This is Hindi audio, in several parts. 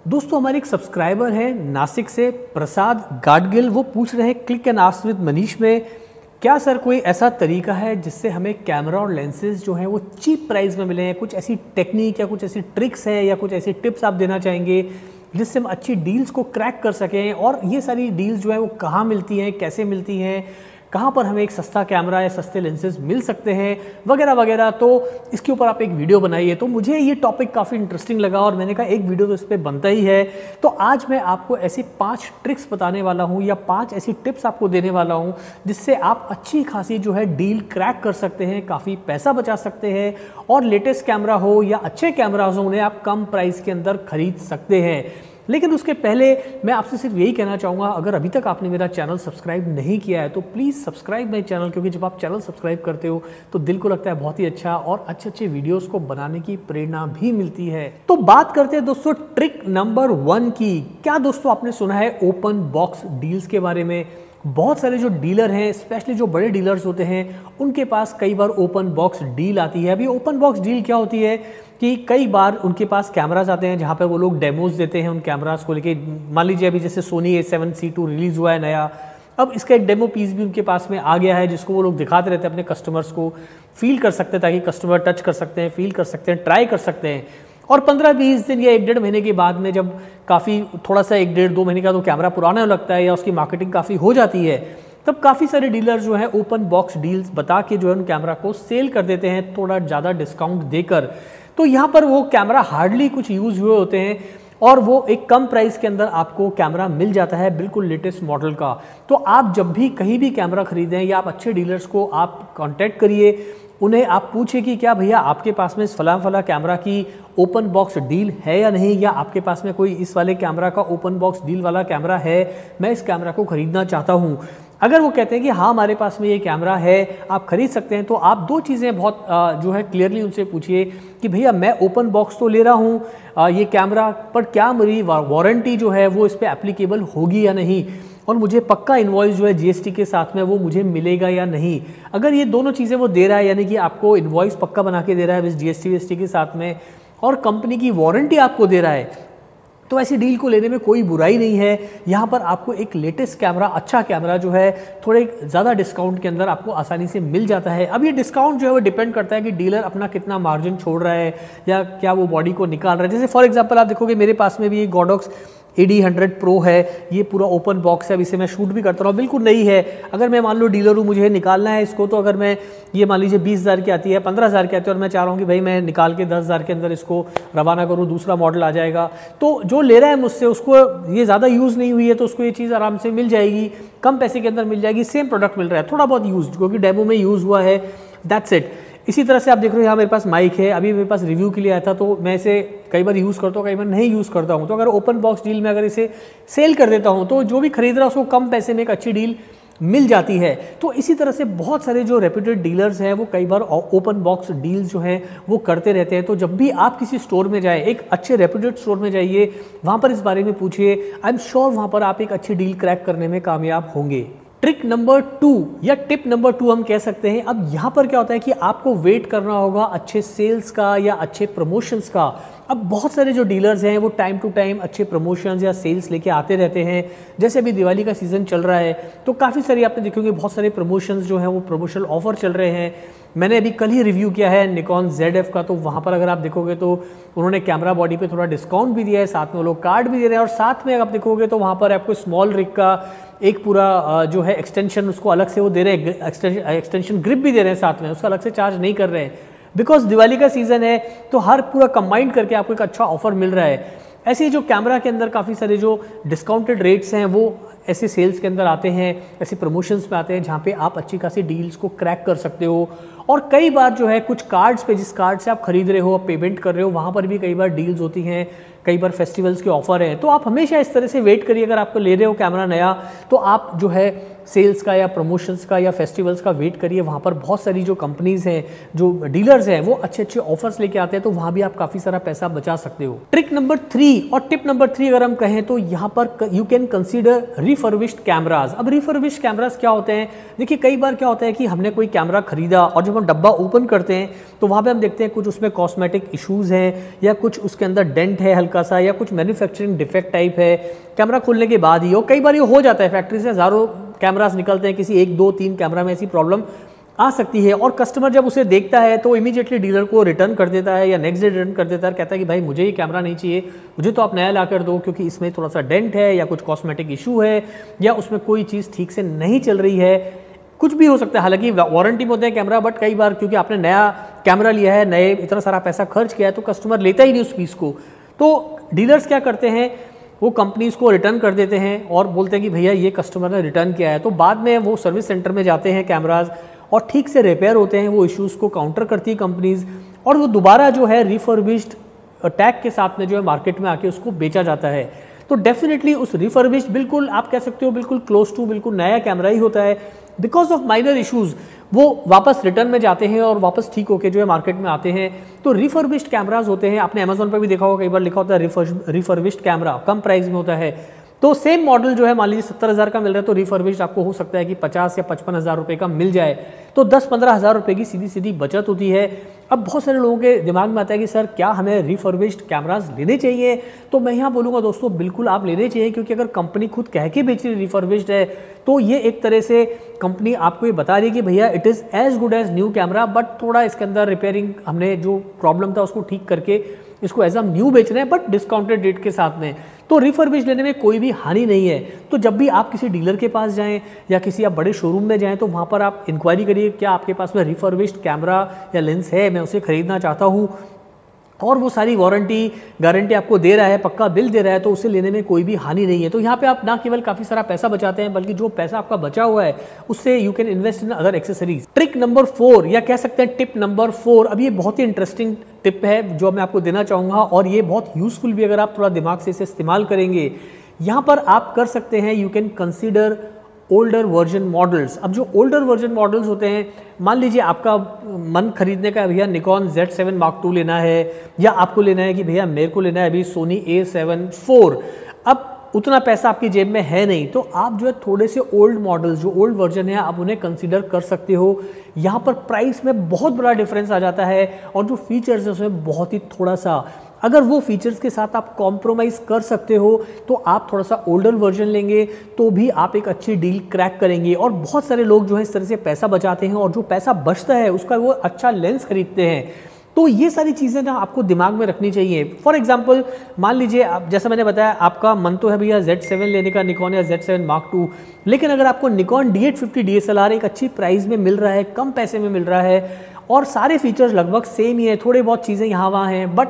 दोस्तों हमारे एक सब्सक्राइबर हैं नासिक से प्रसाद गाडगिल। वो पूछ रहे हैं click and ask with Manish में क्या सर कोई ऐसा तरीका है जिससे हमें कैमरा और लेंसेज जो हैं वो चीप प्राइस में मिले हैं। कुछ ऐसी टेक्निक या कुछ ऐसी ट्रिक्स है या कुछ ऐसी टिप्स आप देना चाहेंगे जिससे हम अच्छी डील्स को क्रैक कर सकें। और ये सारी डील्स जो है वो कहाँ मिलती हैं, कैसे मिलती हैं, कहाँ पर हमें एक सस्ता कैमरा या सस्ते लेंसेज मिल सकते हैं वगैरह वगैरह। तो इसके ऊपर आप एक वीडियो बनाइए। तो मुझे ये टॉपिक काफ़ी इंटरेस्टिंग लगा और मैंने कहा एक वीडियो तो इस पर बनता ही है। तो आज मैं आपको ऐसी 5 ट्रिक्स बताने वाला हूँ या 5 ऐसी टिप्स आपको देने वाला हूँ जिससे आप अच्छी खासी जो है डील क्रैक कर सकते हैं, काफ़ी पैसा बचा सकते हैं और लेटेस्ट कैमरा हो या अच्छे कैमराज हो उन्हें आप कम प्राइस के अंदर खरीद सकते हैं। लेकिन उसके पहले मैं आपसे सिर्फ यही कहना चाहूँगा, अगर अभी तक आपने मेरा चैनल सब्सक्राइब नहीं किया है तो प्लीज़ सब्सक्राइब माई चैनल, क्योंकि जब आप चैनल सब्सक्राइब करते हो तो दिल को लगता है बहुत ही अच्छा और अच्छे अच्छे वीडियोस को बनाने की प्रेरणा भी मिलती है। तो बात करते हैं दोस्तों ट्रिक नंबर 1 की। क्या दोस्तों आपने सुना है ओपन बॉक्स डील्स के बारे में? बहुत सारे जो डीलर हैं, स्पेशली जो बड़े डीलर्स होते हैं, उनके पास कई बार ओपन बॉक्स डील आती है। अभी ओपन बॉक्स डील क्या होती है कि कई बार उनके पास कैमराज आते हैं जहाँ पर वो लोग डेमोज देते हैं उन कैमराज को लेके। मान लीजिए अभी जैसे सोनी A7C2 रिलीज़ हुआ है नया, अब इसका एक डेमो पीस भी उनके पास में आ गया है जिसको वो लोग दिखाते रहते हैं अपने कस्टमर्स को, फील कर सकते हैं ताकि कस्टमर टच कर सकते हैं, फील कर सकते हैं, ट्राई कर सकते हैं। और 15-20 दिन या 1-1.5 महीने के बाद में जब काफ़ी थोड़ा सा 1-1.5-2 महीने का तो कैमरा पुराना लगता है या उसकी मार्केटिंग काफ़ी हो जाती है, तब काफ़ी सारे डीलर जो है ओपन बॉक्स डील्स बता के जो है उन कैमरा को सेल कर देते हैं थोड़ा ज़्यादा डिस्काउंट देकर। तो यहाँ पर वो कैमरा हार्डली कुछ यूज़ हुए होते हैं और वो एक कम प्राइस के अंदर आपको कैमरा मिल जाता है बिल्कुल लेटेस्ट मॉडल का। तो आप जब भी कहीं भी कैमरा खरीदें या आप अच्छे डीलर्स को आप कांटेक्ट करिए, उन्हें आप पूछिए कि क्या भैया आपके पास में इस फला कैमरा की ओपन बॉक्स डील है या नहीं, या आपके पास में कोई इस वाले कैमरा का ओपन बॉक्स डील वाला कैमरा है, मैं इस कैमरा को खरीदना चाहता हूँ। अगर वो कहते हैं कि हाँ हमारे पास में ये कैमरा है, आप खरीद सकते हैं, तो आप 2 चीज़ें बहुत जो है क्लियरली उनसे पूछिए कि भैया मैं ओपन बॉक्स तो ले रहा हूँ ये कैमरा, पर क्या मेरी वारंटी जो है वो इस पर एप्लीकेबल होगी या नहीं, और मुझे पक्का इनवॉइस जो है जीएसटी के साथ में वो मुझे मिलेगा या नहीं। अगर ये दोनों चीज़ें वो दे रहा है, यानी कि आपको इनवॉइस पक्का बना के दे रहा है विद जीएसटी के साथ में और कंपनी की वारंटी आपको दे रहा है, तो ऐसी डील को लेने में कोई बुराई नहीं है। यहाँ पर आपको एक लेटेस्ट कैमरा, अच्छा कैमरा जो है थोड़े ज़्यादा डिस्काउंट के अंदर आपको आसानी से मिल जाता है। अब ये डिस्काउंट जो है वो डिपेंड करता है कि डीलर अपना कितना मार्जिन छोड़ रहा है या क्या वो बॉडी को निकाल रहा है। जैसे फॉर एग्जांपल आप देखोगे मेरे पास में भी एक गॉडॉक्स AD100 Pro है, ये पूरा ओपन बॉक्स है। अब इसे मैं शूट भी करता रहा हूँ, बिल्कुल नहीं है। अगर मैं मान लो डीलर हूँ, मुझे निकालना है इसको, तो अगर मैं ये मान लीजिए 20,000 की आती है, 15,000 की आती है और मैं चाह रहा हूँ कि भाई मैं निकाल के 10,000 के अंदर इसको रवाना करूँ, दूसरा मॉडल आ जाएगा, तो जो ले रहा है मुझसे उसको ये ज़्यादा यूज़ नहीं हुई है तो उसको ये चीज़ आराम से मिल जाएगी, कम पैसे के अंदर मिल जाएगी, सेम प्रोडक्ट मिल रहा है, थोड़ा बहुत यूज़ क्योंकि डेमो में यूज़ हुआ है, दैट्स इट। इसी तरह से आप देख रहे हो यहाँ मेरे पास माइक है, अभी मेरे पास रिव्यू के लिए आया था तो मैं इसे कई बार यूज़ करता हूँ, कई बार नहीं यूज़ करता हूँ। तो अगर ओपन बॉक्स डील में अगर इसे सेल कर देता हूँ तो जो भी खरीद रहा है उसको कम पैसे में एक अच्छी डील मिल जाती है। तो इसी तरह से बहुत सारे जो रेप्यूटेड डीलर्स हैं वो कई बार ओपन बॉक्स डील्स जो हैं वो करते रहते हैं। तो जब भी आप किसी स्टोर में जाएँ, एक अच्छे रेप्यूटेड स्टोर में जाइए, वहाँ पर इस बारे में पूछिए, आई एम श्योर वहाँ पर आप एक अच्छी डील क्रैक करने में कामयाब होंगे। ट्रिक नंबर 2 या टिप नंबर 2 हम कह सकते हैं। अब यहाँ पर क्या होता है कि आपको वेट करना होगा अच्छे सेल्स का या अच्छे प्रमोशंस का। अब बहुत सारे जो डीलर्स हैं वो टाइम टू टाइम अच्छे प्रमोशंस या सेल्स लेके आते रहते हैं। जैसे अभी दिवाली का सीज़न चल रहा है तो काफ़ी सारी आपने देखोगे बहुत सारे प्रमोशंस जो हैं वो प्रमोशनल ऑफर चल रहे हैं। मैंने अभी कल ही रिव्यू किया है निकॉन ZF का, तो वहाँ पर अगर आप देखोगे तो उन्होंने कैमरा बॉडी पे थोड़ा डिस्काउंट भी दिया है, साथ में वो लोग कार्ड भी दे रहे हैं और साथ में अगर आप देखोगे तो वहाँ पर आपको स्मॉल रिग का एक पूरा जो है एक्सटेंशन उसको अलग से वो दे रहे हैं, एक्सटेंशन ग्रिप भी दे रहे हैं साथ में, उसका अलग से चार्ज नहीं कर रहे हैं बिकॉज दिवाली का सीज़न है तो हर पूरा कंबाइंड करके आपको एक अच्छा ऑफर मिल रहा है। ऐसे जो कैमरा के अंदर काफ़ी सारे जो डिस्काउंटेड रेट्स हैं वो ऐसे सेल्स के अंदर आते हैं, ऐसे प्रमोशंस में आते हैं जहाँ पे आप अच्छी खासी डील्स को क्रैक कर सकते हो। और कई बार जो है कुछ कार्ड्स पे, जिस कार्ड से आप खरीद रहे हो, पेमेंट कर रहे हो, वहाँ पर भी कई बार डील्स होती हैं, कई बार फेस्टिवल्स के ऑफर हैं। तो आप हमेशा इस तरह से वेट करिए, अगर आपको ले रहे हो कैमरा नया तो आप जो है सेल्स का या प्रमोशंस का या फेस्टिवल्स का वेट करिए। वहाँ पर बहुत सारी जो कंपनीज हैं, जो डीलर्स हैं, वो अच्छे अच्छे ऑफर्स लेके आते हैं, तो वहाँ भी आप काफ़ी सारा पैसा बचा सकते हो। ट्रिक नंबर 3 और टिप नंबर 3 अगर हम कहें तो यहाँ पर you can consider refurbished cameras. अब रिफर्बिश्ड कैमराज क्या होते हैं? देखिए कई बार क्या होता है कि हमने कोई कैमरा खरीदा और जब हम डब्बा ओपन करते हैं तो वहाँ पे हम देखते हैं कुछ उसमें कॉस्मेटिक इश्यूज़ हैं या कुछ उसके अंदर डेंट है हल्का सा या कुछ मैन्युफैक्चरिंग डिफेक्ट टाइप है कैमरा खोलने के बाद ही। और कई बार ये हो जाता है, फैक्ट्री से हज़ारों कैमरास निकलते हैं, किसी 1 2 3 कैमरा में ऐसी प्रॉब्लम आ सकती है और कस्टमर जब उसे देखता है तो इमीडिएटली डीलर को रिटर्न कर देता है या नेक्स्ट डे रिटर्न कर देता है, कहता है कि भाई मुझे ये कैमरा नहीं चाहिए, मुझे तो आप नया ला कर दो क्योंकि इसमें थोड़ा सा डेंट है या कुछ कॉस्मेटिक इशू है या उसमें कोई चीज़ ठीक से नहीं चल रही है, कुछ भी हो सकता है। हालांकि वारंटी में होता है कैमरा, बट कई बार क्योंकि आपने नया कैमरा लिया है, नए इतना सारा पैसा खर्च किया है तो कस्टमर लेता ही नहीं उस पीस को। तो डीलर्स क्या करते हैं, वो कंपनीज को रिटर्न कर देते हैं और बोलते हैं कि भैया ये कस्टमर ने रिटर्न किया है। तो बाद में वो सर्विस सेंटर में जाते हैं कैमराज और ठीक से रिपेयर होते हैं, वो इश्यूज़ को काउंटर करती है कंपनीज और वो दोबारा जो है रिफर्बिश्ड टैग के साथ में जो है मार्केट में आके उसको बेचा जाता है। तो डेफिनेटली उस रिफर्बिश्ड बिल्कुल आप कह सकते हो बिल्कुल क्लोज टू बिल्कुल नया कैमरा ही होता है। बिकॉज ऑफ माइनर इश्यूज़ वो वापस रिटर्न में जाते हैं और वापस ठीक होके जो है मार्केट में आते हैं। तो रिफर्बिश्ड कैमराज होते हैं, आपने अमेजोन पर भी देखा होगा, कई बार लिखा होता है रिफर्बिश्ड कैमरा, कम प्राइस में होता है। तो सेम मॉडल जो है मान लीजिए 70,000 का मिल रहा है तो रिफर्बिश्ड आपको हो सकता है कि 50 या 55,000 रुपये का मिल जाए, तो 10-15 हज़ार रुपये की सीधी सीधी बचत होती है। अब बहुत सारे लोगों के दिमाग में आता है कि सर क्या हमें रिफर्बिश्ड कैमराज लेने चाहिए, तो मैं यहाँ बोलूँगा दोस्तों बिल्कुल आप लेने चाहिए, क्योंकि अगर कंपनी खुद कह के बेच रही रिफर्बिश्ड है तो ये एक तरह से कंपनी आपको ये बता रही है कि भैया it is as good as new camera, but थोड़ा इसके अंदर रिपेयरिंग हमने जो प्रॉब्लम था उसको ठीक करके इसको एज अ न्यू बेच रहे हैं बट डिस्काउंटेड रेट के साथ में। तो रिफर्बिश लेने में कोई भी हानि नहीं है। तो जब भी आप किसी डीलर के पास जाएं या किसी आप बड़े शोरूम में जाएं तो वहाँ पर आप इंक्वायरी करिए क्या आपके पास में रिफर्बिश्ड कैमरा या लेंस है, मैं उसे खरीदना चाहता हूँ और वो सारी वारंटी गारंटी आपको दे रहा है, पक्का बिल दे रहा है, तो उसे लेने में कोई भी हानि नहीं है। तो यहाँ पे आप ना केवल काफ़ी सारा पैसा बचाते हैं बल्कि जो पैसा आपका बचा हुआ है उससे you can invest in other accessories. Trick number 4 या कह सकते हैं टिप नंबर 4, अब ये बहुत ही इंटरेस्टिंग टिप है जो मैं आपको देना चाहूँगा और ये बहुत यूजफुल भी अगर आप थोड़ा दिमाग से इसे इस्तेमाल करेंगे। यहाँ पर आप कर सकते हैं, you can consider older version models. अब जो ओल्डर वर्जन मॉडल्स होते हैं, मान लीजिए आपका मन खरीदने का भैया निकॉन Z7 Mark II लेना है या आपको लेना है कि भैया मेरे को लेना है अभी सोनी A7 IV। अब उतना पैसा आपकी जेब में है नहीं, तो आप जो है थोड़े से ओल्ड मॉडल्स जो ओल्ड वर्जन है आप उन्हें कंसीडर कर सकते हो। यहाँ पर प्राइस में बहुत बड़ा डिफरेंस आ जाता है और जो फीचर्स है उसमें बहुत ही थोड़ा सा, अगर वो फीचर्स के साथ आप कॉम्प्रोमाइज़ कर सकते हो तो आप थोड़ा सा ओल्डर वर्जन लेंगे तो भी आप एक अच्छी डील क्रैक करेंगे। और बहुत सारे लोग जो है इस तरह से पैसा बचाते हैं और जो पैसा बचता है उसका वो अच्छा लेंस खरीदते हैं। तो ये सारी चीज़ें ना आपको दिमाग में रखनी चाहिए। फॉर एग्जांपल मान लीजिए आप, जैसा मैंने बताया आपका मन तो है भैया Z7 लेने का, निकॉन या Z7 Mark II, लेकिन अगर आपको निकॉन D850 DSLR एक अच्छी प्राइस में मिल रहा है, कम पैसे में मिल रहा है और सारे फीचर्स लगभग सेम ही है, थोड़े बहुत चीज़ें यहाँ वहाँ हैं, बट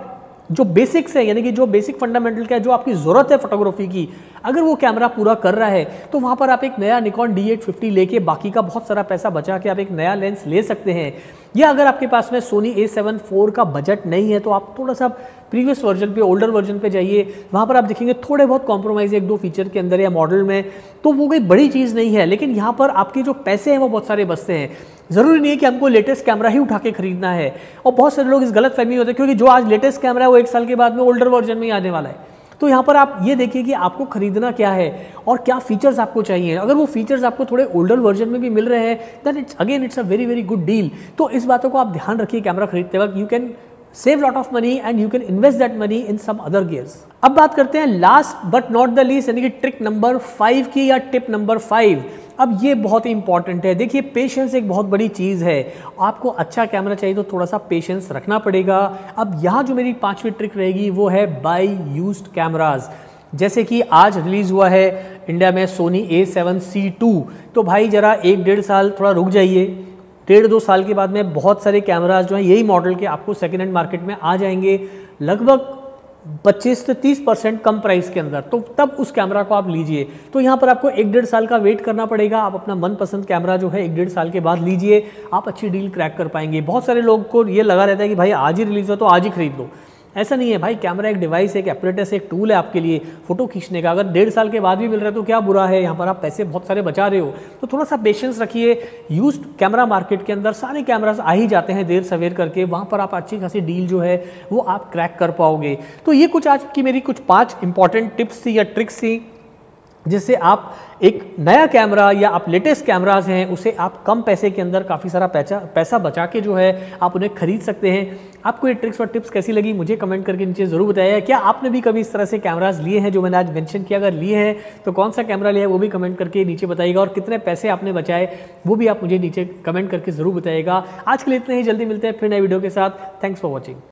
जो बेसिक्स है यानी कि जो बेसिक फंडामेंटल क्या है जो आपकी ज़रूरत है फोटोग्राफी की, अगर वो कैमरा पूरा कर रहा है तो वहाँ पर आप एक नया निकॉन D850 लेके बाकी का बहुत सारा पैसा बचा के आप एक नया लेंस ले सकते हैं। या अगर आपके पास में सोनी A7 IV का बजट नहीं है तो आप थोड़ा सा प्रीवियस वर्जन पे, ओल्डर वर्जन पे जाइए, वहाँ पर आप देखेंगे थोड़े बहुत कॉम्प्रोमाइज़ 1-2 फीचर के अंदर या मॉडल में, तो वो कोई बड़ी चीज़ नहीं है, लेकिन यहाँ पर आपके जो पैसे हैं वो बहुत सारे बचते हैं। ज़रूरी नहीं है कि हमको लेटेस्ट कैमरा ही उठा के खरीदना है, और बहुत सारे लोग इस गलत फहमी होते हैं क्योंकि जो आज लेटेस्ट कैमरा है वो 1 साल के बाद में ओल्डर वर्जन में ही आने वाला है। तो यहाँ पर आप ये देखिए कि आपको खरीदना क्या है और क्या फीचर्स आपको चाहिए। अगर वो फीचर्स आपको थोड़े ओल्डर वर्जन में भी मिल रहे हैं then it's a very very good deal. तो इस बातों को आप ध्यान रखिए कैमरा खरीदते वक्त। You can save lot of money and you can invest that money in some other gears। अब बात करते हैं last but not the least यानी कि ट्रिक नंबर 5 की या टिप नंबर 5। अब ये बहुत ही इंपॉर्टेंट है। देखिए पेशेंस एक बहुत बड़ी चीज़ है, आपको अच्छा कैमरा चाहिए तो थोड़ा सा पेशेंस रखना पड़ेगा। अब यहाँ जो मेरी 5वीं ट्रिक रहेगी वो है बाय यूज्ड कैमराज। जैसे कि आज रिलीज़ हुआ है इंडिया में सोनी A7C2, तो भाई ज़रा 1-1.5 साल थोड़ा रुक जाइए, 1.5-2 साल के बाद में बहुत सारे कैमराज जो हैं यही मॉडल के आपको सेकेंड हैंड मार्केट में आ जाएंगे लगभग 25 से 30% कम प्राइस के अंदर, तो तब उस कैमरा को आप लीजिए। तो यहाँ पर आपको 1-1.5 साल का वेट करना पड़ेगा। आप अपना मनपसंद कैमरा जो है 1-1.5 साल के बाद लीजिए, आप अच्छी डील क्रैक कर पाएंगे। बहुत सारे लोग को ये लगा रहता है कि भाई आज ही रिलीज़ हो तो आज ही खरीद लो, ऐसा नहीं है भाई। कैमरा एक डिवाइस है, एक एपरेटस, एक टूल है आपके लिए फोटो खींचने का। अगर 1.5 साल के बाद भी मिल रहा है तो क्या बुरा है, यहाँ पर आप पैसे बहुत सारे बचा रहे हो। तो थोड़ा सा पेशेंस रखिए। यूज्ड कैमरा मार्केट के अंदर सारे कैमरास आ ही जाते हैं देर सवेर करके, वहाँ पर आप अच्छी खासी डील जो है वो आप क्रैक कर पाओगे। तो ये कुछ आज की मेरी कुछ 5 इंपॉर्टेंट टिप्स थी या ट्रिक्स थी जिससे आप एक नया कैमरा या आप लेटेस्ट कैमराज हैं उसे आप कम पैसे के अंदर काफ़ी सारा पैसा बचा के जो है आप उन्हें खरीद सकते हैं। आपको ये ट्रिक्स और टिप्स कैसी लगी मुझे कमेंट करके नीचे ज़रूर बताइए। क्या आपने भी कभी इस तरह से कैमराज लिए हैं जो मैंने आज मेंशन किया? अगर लिए हैं तो कौन सा कैमरा लिया है वो भी कमेंट करके नीचे बताइएगा, और कितने पैसे आपने बचाए वो भी आप मुझे नीचे कमेंट करके ज़रूर बताइएगा। आज के लिए इतने ही, जल्दी मिलते हैं फिर नए वीडियो के साथ। Thanks for watching.